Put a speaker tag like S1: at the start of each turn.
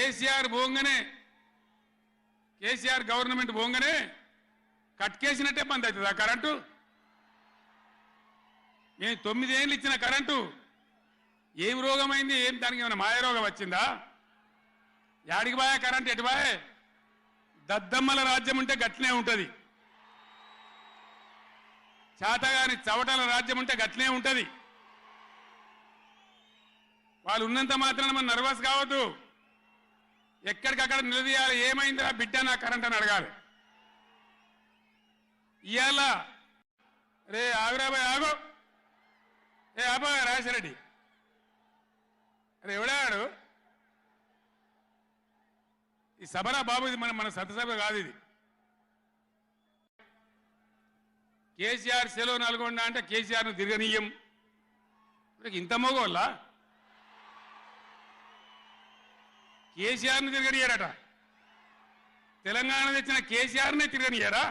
S1: కేసీఆర్ పోగానే కేసీఆర్ గవర్నమెంట్ పోగానే కట్కేసినట్టే బంద్ అవుతుంది ఆ కరెంటు. నేను 9 ఏళ్ళు ఇచ్చిన కరెంటు ఏం రోగమైంది, ఏం దానికి ఏమైనా మాయరోగం వచ్చిందా? యాడికి బాయే కరెంటు, ఎటు బాయే? దద్దమ్మల రాజ్యం ఉంటే గట్లనే ఉంటుంది, చాతగాని చవటల రాజ్యం ఉంటే గట్లనే ఉంటుంది. వాళ్ళు ఉన్నంత మాత్రాన మనం నర్వస్ కావద్దు. ఎక్కడికక్కడ నిలదీయాలి. ఏమైందిరా బిడ్డ నా కరెంట్ అని అడగాలి. ఇవాళ రే ఆగురాబాయ్ ఆగు, ఏ ఆబా రాజశరెడ్డి, అరే ఎవడాడు? ఈ సభరా బాబు, ఇది మన సభ కాదు. ఇది కేసీఆర్ సెలవు నల్గొండ అంటే కేసీఆర్ను తిరగనీయం. ఇంత మోగోళ్ళ కేసీఆర్ను తిరగనియారట. తెలంగాణ తెచ్చిన కేసీఆర్నే తిరగనియారా?